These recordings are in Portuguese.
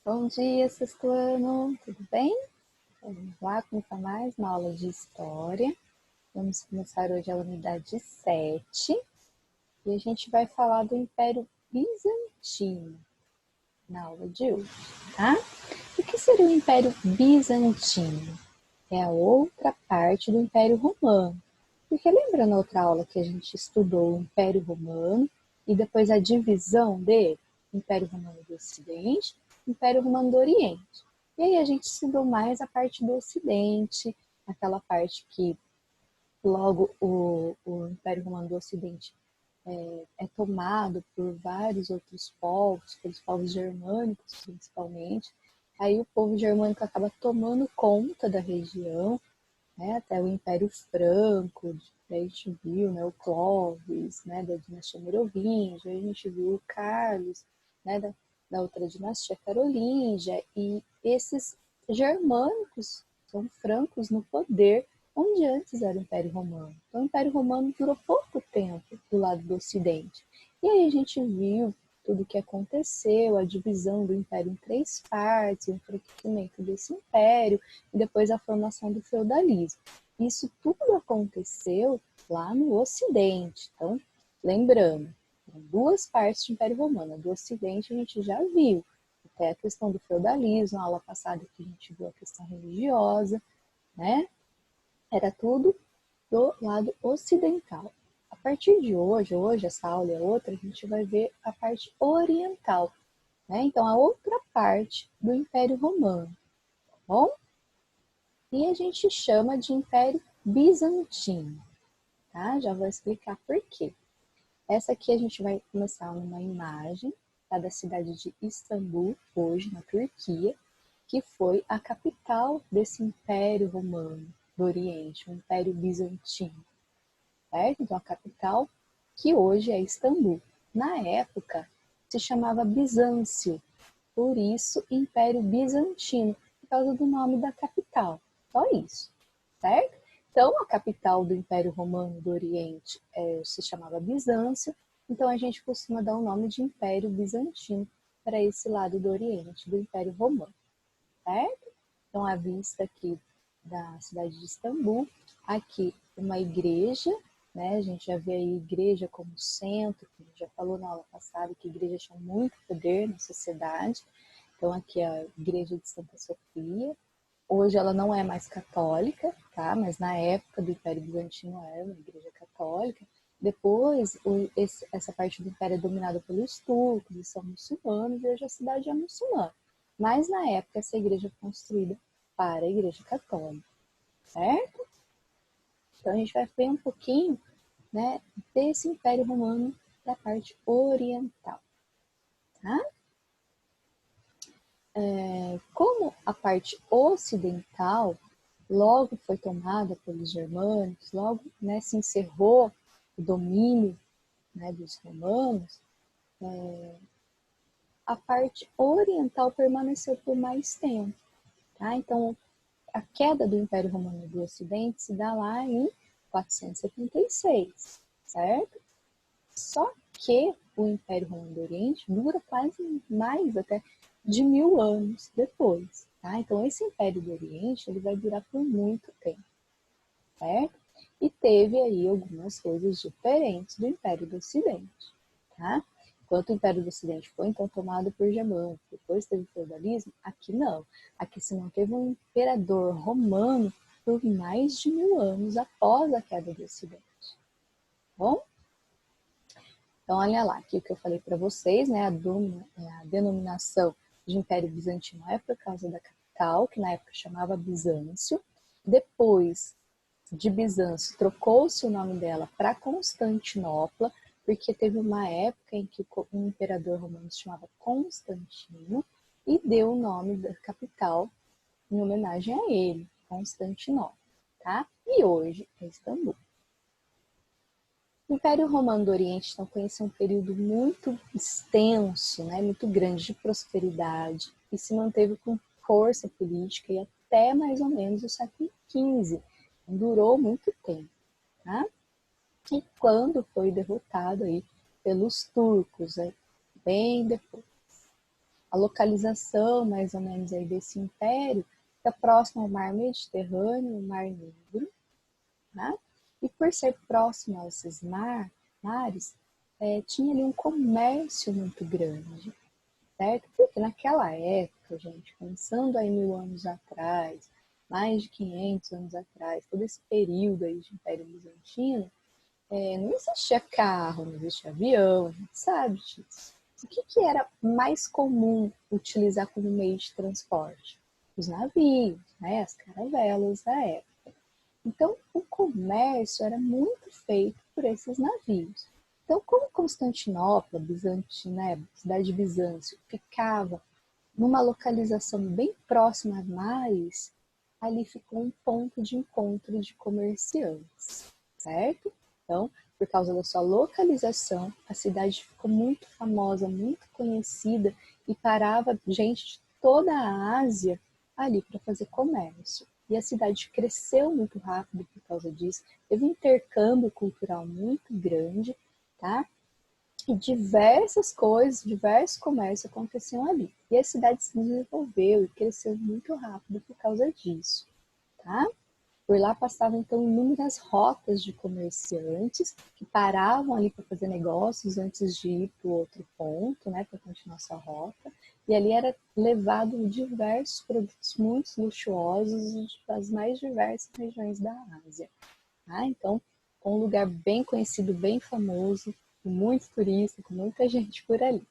Bom dia, sexto ano, tudo bem? Vamos lá começar mais uma aula de História. Vamos começar hoje a unidade 7 e a gente vai falar do Império Bizantino na aula de hoje, tá? O que seria o Império Bizantino? É a outra parte do Império Romano. Porque lembra na outra aula que a gente estudou o Império Romano e depois a divisão dele? Império Romano do Ocidente, Império Romano do Oriente. E aí a gente estudou mais a parte do Ocidente, aquela parte que logo o Império Romano do Ocidente é tomado por vários outros povos, pelos povos germânicos principalmente. Aí o povo germânico acaba tomando conta da região, né, até o Império Franco, daí a gente viu, né, o Clovis, né, da dinastia Merovíngia, a gente viu o Carlos, né, da outra dinastia Carolíngia, e esses germânicos são francos no poder, onde antes era o Império Romano. Então o Império Romano durou pouco tempo do lado do Ocidente. E aí a gente viu tudo o que aconteceu, a divisão do Império em 3 partes, o enfraquecimento desse Império, e depois a formação do feudalismo. Isso tudo aconteceu lá no Ocidente. Então, lembrando, são 2 partes do Império Romano. Do Ocidente a gente já viu, até a questão do feudalismo, na aula passada que a gente viu a questão religiosa, né? Era tudo do lado ocidental. A partir de hoje essa aula é outra, a gente vai ver a parte oriental, né? Então, a outra parte do Império Romano, tá bom? E a gente chama de Império Bizantino, tá? Já vou explicar por quê. Essa aqui a gente vai começar numa imagem, tá? Da cidade de Istambul, hoje na Turquia, que foi a capital desse Império Romano do Oriente, o Império Bizantino, certo? Então, a capital que hoje é Istambul. Na época, se chamava Bizâncio, por isso Império Bizantino, por causa do nome da capital. Só isso, certo? Então, a capital do Império Romano do Oriente se chamava Bizâncio, então a gente costuma dar o nome de Império Bizantino para esse lado do Oriente, do Império Romano, certo? Então, a vista aqui da cidade de Istambul, aqui uma igreja, né? A gente já vê a igreja como centro, que a gente já falou na aula passada, que igrejas tinham muito poder na sociedade. Então, aqui é a igreja de Santa Sofia. Hoje ela não é mais católica, tá? Mas na época do Império Bizantino era uma igreja católica. Depois, essa parte do Império é dominada pelos turcos, e são muçulmanos, e hoje a cidade é muçulmana. Mas na época essa igreja foi construída para a igreja católica, certo? Então a gente vai ver um pouquinho, né, desse Império Romano da parte oriental, tá? Como a parte ocidental logo foi tomada pelos germânicos, logo, né, se encerrou o domínio, né, dos romanos, a parte oriental permaneceu por mais tempo, tá? Então, a queda do Império Romano do Ocidente se dá lá em 476, certo? Só que o Império Romano do Oriente dura quase mais até de 1000 anos depois, tá? Então, esse Império do Oriente ele vai durar por muito tempo, certo? E teve aí algumas coisas diferentes do Império do Ocidente, tá? Enquanto o Império do Ocidente foi então tomado por germânicos, depois teve o feudalismo, aqui não. Aqui se manteve um imperador romano por mais de 1000 anos após a queda do Ocidente. Bom? Então, olha lá, aqui o que eu falei para vocês, né? A denominação de Império Bizantino é por causa da capital, que na época chamava Bizâncio. Depois de Bizâncio, trocou-se o nome dela para Constantinopla, porque teve uma época em que um imperador romano se chamava Constantino e deu o nome da capital em homenagem a ele, Constantinopla, tá? E hoje é Istambul. O Império Romano do Oriente então conheceu um período muito extenso, né, muito grande de prosperidade e se manteve com força política e até mais ou menos o século XV. Durou muito tempo, tá? E quando foi derrotado aí pelos turcos, bem depois. A localização, mais ou menos, aí desse império fica próximo ao Mar Mediterrâneo, o Mar Negro, né? E por ser próximo a esses mares, tinha ali um comércio muito grande, certo? Porque naquela época, gente, pensando aí 1000 anos atrás, mais de 500 anos atrás, todo esse período aí de Império Bizantino, não existia carro, não existia avião, a gente sabe disso. O que era mais comum utilizar como meio de transporte? Os navios, né, as caravelas da época. Então, o comércio era muito feito por esses navios. Então, como Constantinopla, Bizantina, né, cidade de Bizâncio, ficava numa localização bem próxima a mares, ali ficou um ponto de encontro de comerciantes, certo? Então, por causa da sua localização, a cidade ficou muito famosa, muito conhecida e parava gente de toda a Ásia ali para fazer comércio. E a cidade cresceu muito rápido por causa disso, teve um intercâmbio cultural muito grande, tá? E diversas coisas, diversos comércios aconteciam ali. E a cidade se desenvolveu e cresceu muito rápido por causa disso, tá? Por lá passavam então inúmeras rotas de comerciantes que paravam ali para fazer negócios antes de ir para o outro ponto, né, para continuar sua rota. E ali era levado diversos produtos muito luxuosos das mais diversas regiões da Ásia. Tá? Então, um lugar bem conhecido, bem famoso, com muito turista, com muita gente por ali.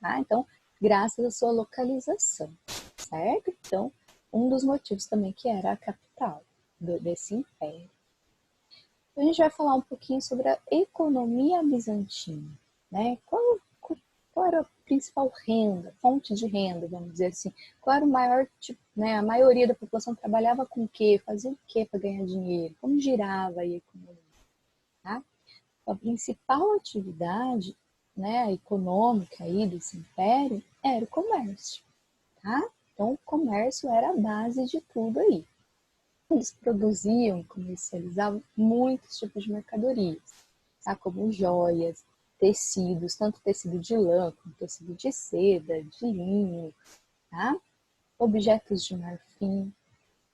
Tá? Então, graças à sua localização, certo? Então, um dos motivos também que era a capital desse império. Então, a gente vai falar um pouquinho sobre a economia bizantina, né? Qual era a principal renda, fonte de renda, vamos dizer assim? Qual era o maior, tipo, né? A maioria da população trabalhava com o quê? Fazia o quê para ganhar dinheiro? Como girava a economia? Tá? A principal atividade, né, econômica aí desse império era o comércio, tá? Então, o comércio era a base de tudo aí. Eles produziam e comercializavam muitos tipos de mercadorias, tá? Como joias, tecidos, tanto tecido de lã como tecido de seda, de linho, tá? Objetos de marfim,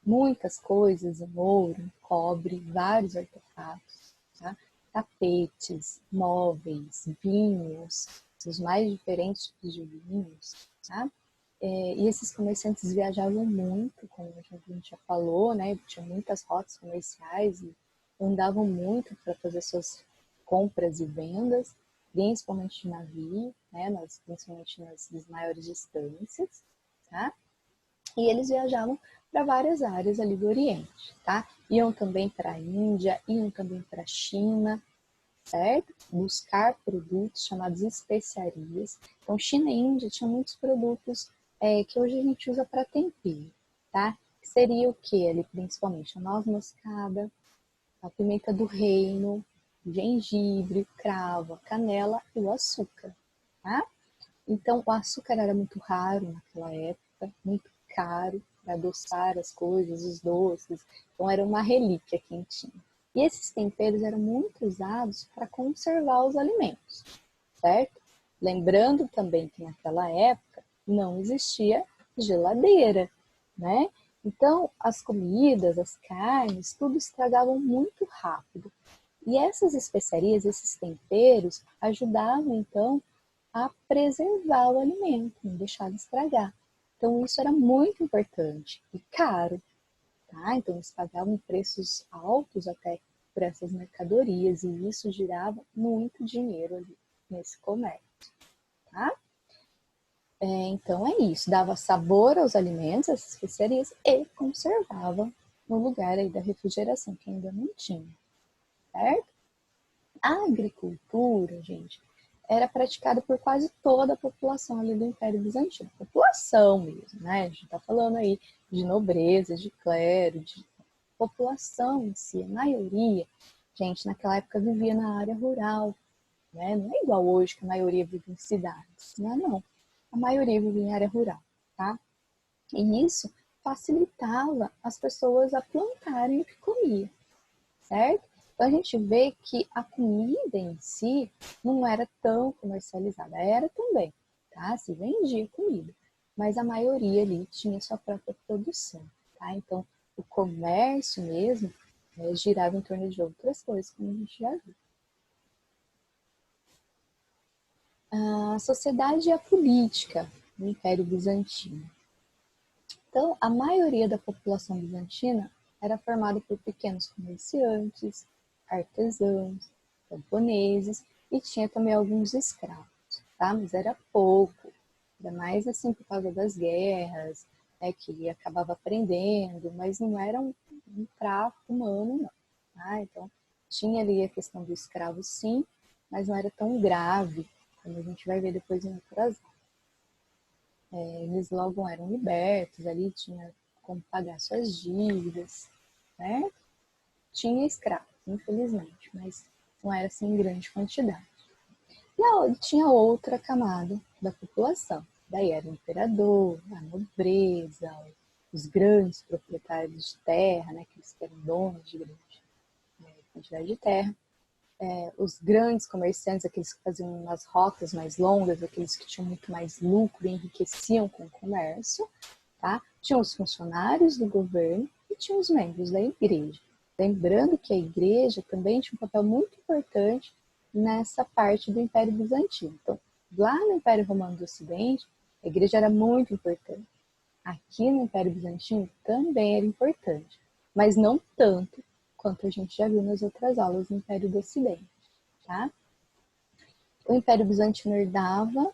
muitas coisas em ouro, em cobre, vários artefatos, tá? Tapetes, móveis, vinhos, os mais diferentes tipos de vinhos, tá? E esses comerciantes viajavam muito, como a gente já falou, né? Tinham muitas rotas comerciais e andavam muito para fazer suas compras e vendas, principalmente de navio, né? Principalmente nas maiores distâncias, tá? E eles viajavam para várias áreas ali do Oriente, tá? Iam também para a Índia, iam também para a China, certo? Buscar produtos chamados especiarias. Então, China e Índia tinham muitos produtos que hoje a gente usa para tempero, tá? Que seria o que ali, principalmente? A noz moscada, a pimenta do reino, o gengibre, o cravo, a canela e o açúcar, tá? Então, o açúcar era muito raro naquela época, muito caro para adoçar as coisas, os doces. Então, era uma relíquia quem tinha. E esses temperos eram muito usados para conservar os alimentos, certo? Lembrando também que naquela época não existia geladeira, né? Então, as comidas, as carnes, tudo estragavam muito rápido. E essas especiarias, esses temperos, ajudavam então a preservar o alimento, não deixar de estragar. Então, isso era muito importante e caro, tá? Então, eles pagavam preços altos até por essas mercadorias e isso girava muito dinheiro ali nesse comércio, tá? Então, é isso. Dava sabor aos alimentos, essas especiarias, e conservava no lugar aí da refrigeração, que ainda não tinha, certo? A agricultura, gente, era praticada por quase toda a população ali do Império Bizantino. População mesmo, né? A gente está falando aí de nobreza, de clero, de população em si, a maioria, gente, naquela época vivia na área rural, né? Não é igual hoje que a maioria vive em cidades, não é não. A maioria vive em área rural, tá? E isso facilitava as pessoas a plantarem o que comia, certo? Então a gente vê que a comida em si não era tão comercializada, era também, tá? Se vendia comida, mas a maioria ali tinha sua própria produção, tá? Então, o comércio mesmo girava em torno de outras coisas, como a gente já viu. A sociedade e a política do Império Bizantino. Então, a maioria da população bizantina era formada por pequenos comerciantes, artesãos, camponeses e tinha também alguns escravos, tá? Mas era pouco, ainda mais assim por causa das guerras, né, que acabava aprendendo, mas não era um tráfico humano, não. Tá? Então, tinha ali a questão do escravo, sim, mas não era tão grave, como a gente vai ver depois em outras. Eles logo eram libertos, ali tinha como pagar suas dívidas, certo? Tinha escravos, infelizmente, mas não era assim em grande quantidade. E tinha outra camada da população. Daí era o imperador, a nobreza, os grandes proprietários de terra, né, aqueles que eram donos de grande quantidade de terra. Os grandes comerciantes, aqueles que faziam as rotas mais longas, aqueles que tinham muito mais lucro e enriqueciam com o comércio, tá? Tinham os funcionários do governo e tinham os membros da igreja. Lembrando que a igreja também tinha um papel muito importante nessa parte do Império Bizantino. Então, lá no Império Romano do Ocidente, a igreja era muito importante. Aqui no Império Bizantino também era importante, mas não tanto quanto a gente já viu nas outras aulas do Império do Ocidente, tá? O Império Bizantino herdava,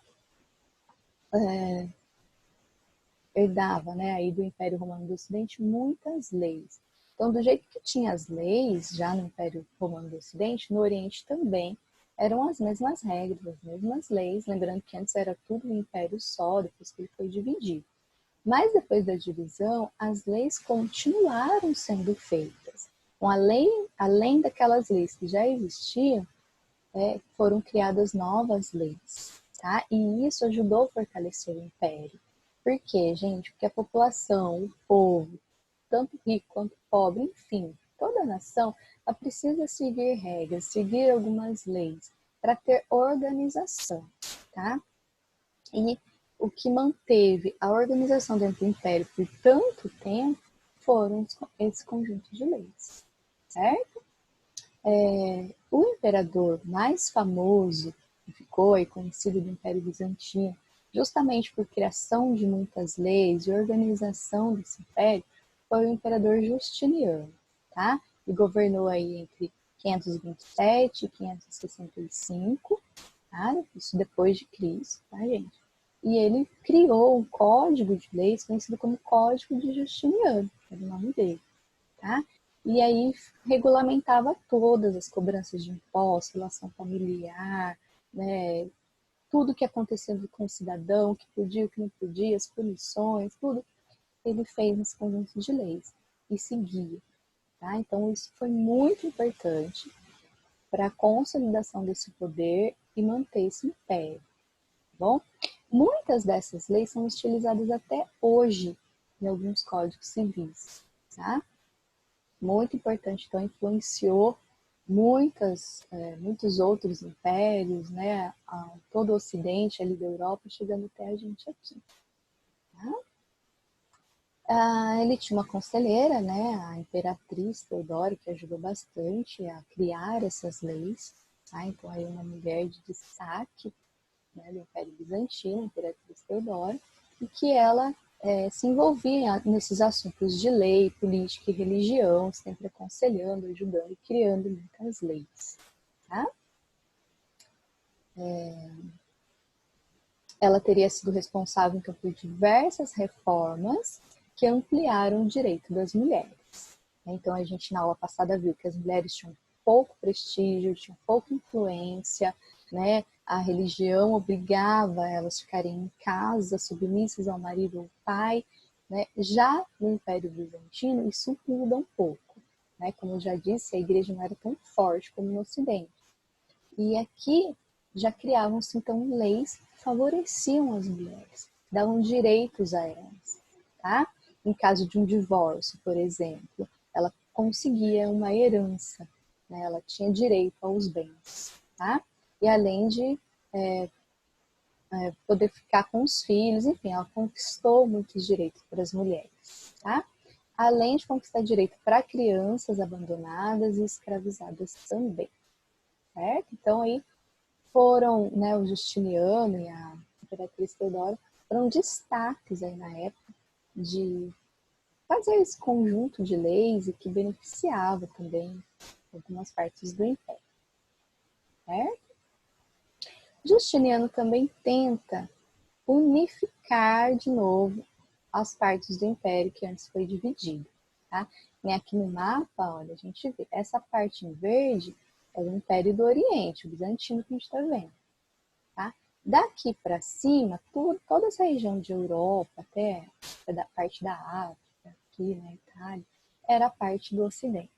né, aí do Império Romano do Ocidente muitas leis. Então, do jeito que tinha as leis já no Império Romano do Ocidente, no Oriente também eram as mesmas regras, as mesmas leis, lembrando que antes era tudo um império só, depois que ele foi dividido. Mas depois da divisão, as leis continuaram sendo feitas. Então, além daquelas leis que já existiam, foram criadas novas leis, tá? E isso ajudou a fortalecer o império. Por quê, gente? Porque a população, o povo, tanto rico quanto pobre, enfim, toda a nação, ela precisa seguir regras, seguir algumas leis para ter organização, tá? E o que manteve a organização dentro do império por tanto tempo foram esse conjunto de leis, certo? O imperador mais famoso que ficou aí conhecido do Império Bizantino, justamente por criação de muitas leis e organização desse império, foi o imperador Justiniano, tá? E governou aí entre 527 e 565, tá? Isso depois de Cristo, tá, gente? E ele criou um código de leis conhecido como Código de Justiniano, era o nome dele, tá? E aí regulamentava todas as cobranças de impostos, relação familiar, né? Tudo que acontecia com o cidadão, o que podia, o que não podia, as punições, tudo, ele fez nesse conjunto de leis e seguia. Tá? Então, isso foi muito importante para a consolidação desse poder e manter esse império. Tá bom? Muitas dessas leis são utilizadas até hoje em alguns códigos civis. Tá? Muito importante, então influenciou muitos outros impérios, né, todo o Ocidente ali da Europa, chegando até a gente aqui. Tá? Ele tinha uma conselheira, né, a imperatriz Teodora, que ajudou bastante a criar essas leis. Tá? Então, aí uma mulher de destaque, né, do Império Bizantino, a imperatriz Teodora, e que ela se envolvia nesses assuntos de lei, política e religião, sempre aconselhando, ajudando e criando muitas leis. Tá? Ela teria sido responsável então, por diversas reformas que ampliaram o direito das mulheres. Então, a gente na aula passada viu que as mulheres tinham pouco prestígio, tinham pouca influência, né? A religião obrigava elas a ficarem em casa, submissas ao marido ou ao pai. Né? Já no Império Bizantino, isso muda um pouco. Né? Como eu já disse, a igreja não era tão forte como no Ocidente. E aqui já criavam-se, então, leis que favoreciam as mulheres, davam direitos a elas. Tá? Em caso de um divórcio, por exemplo, ela conseguia uma herança, né? Ela tinha direito aos bens. Tá? E além de poder ficar com os filhos, enfim, ela conquistou muitos direitos para as mulheres, tá? Além de conquistar direito para crianças abandonadas e escravizadas também, certo? Então aí foram, né, o Justiniano e a Imperatriz Teodora foram destaques aí na época de fazer esse conjunto de leis e que beneficiava também algumas partes do Império, certo? Justiniano também tenta unificar de novo as partes do Império que antes foi dividido, tá? E aqui no mapa, olha, a gente vê, essa parte em verde é o Império do Oriente, o bizantino que a gente está vendo, tá? Daqui para cima, toda essa região de Europa, até a parte da África, aqui na Itália, era parte do Ocidente.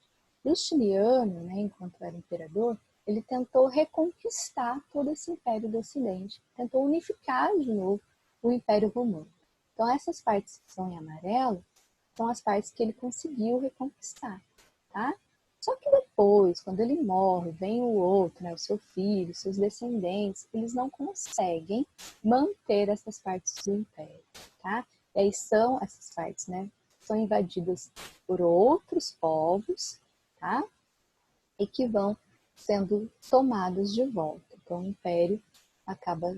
Justiniano, né, enquanto era imperador, ele tentou reconquistar todo esse Império do Ocidente, tentou unificar de novo o Império Romano. Então, essas partes que são em amarelo são as partes que ele conseguiu reconquistar, tá? Só que depois, quando ele morre, vem o outro, né, o seu filho, seus descendentes, eles não conseguem manter essas partes do Império, tá? E aí são essas partes, né, são invadidas por outros povos, tá? E que vão sendo tomadas de volta. Então o Império acaba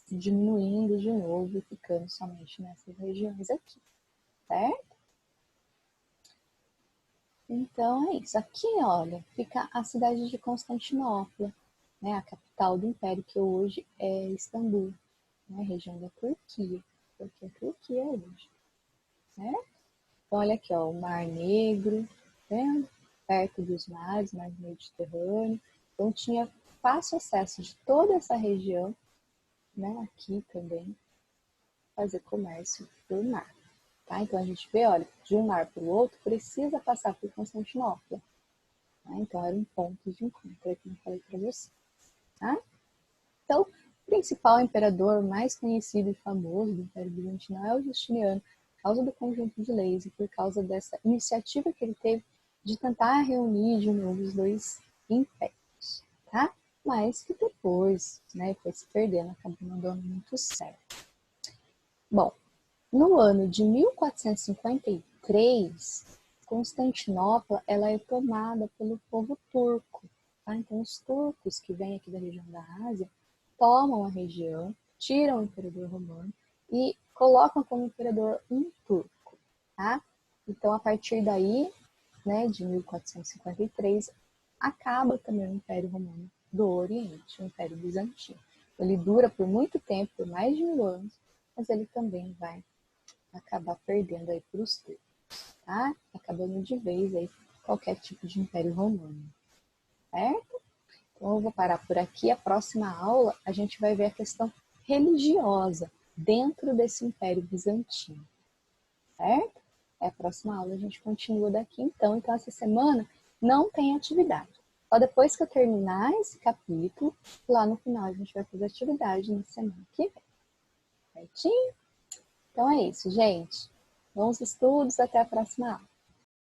diminuindo de novo e ficando somente nessas regiões aqui, certo? Então é isso. Aqui, olha, fica a cidade de Constantinopla, né, a capital do Império, que hoje é Istambul, né, região da Turquia, porque é Turquia hoje, certo? Então olha aqui, ó, o Mar Negro, vendo? Perto dos mares, Mar Mediterrâneo. Então tinha fácil acesso de toda essa região, né, aqui também, fazer comércio por mar. Tá? Então a gente vê, olha, de um mar para o outro precisa passar por Constantinopla. Tá? Então era um ponto de encontro, como eu falei para você. Tá? Então, o principal imperador mais conhecido e famoso do Império Bizantino é o Justiniano, por causa do conjunto de leis e por causa dessa iniciativa que ele teve de tentar reunir de novo os dois impérios, tá? Mas que depois, né, foi se perdendo, acabou não dando muito certo. Bom, no ano de 1453, Constantinopla ela é tomada pelo povo turco. Tá? Então, os turcos que vêm aqui da região da Ásia tomam a região, tiram o imperador romano e colocam como imperador um turco. Tá? Então, a partir daí, né, de 1453, acaba também o Império Romano do Oriente, o Império Bizantino. Ele dura por muito tempo, por mais de 1000 anos, mas ele também vai acabar perdendo aí para os turcos, tá? Acabando de vez aí qualquer tipo de Império Romano, certo? Então eu vou parar por aqui. A próxima aula a gente vai ver a questão religiosa dentro desse Império Bizantino, certo? A próxima aula a gente continua daqui então. Então essa semana não tem atividade. Só depois que eu terminar esse capítulo, lá no final a gente vai fazer atividade na semana que vem, certinho? Então é isso, gente. Bons estudos, até a próxima aula.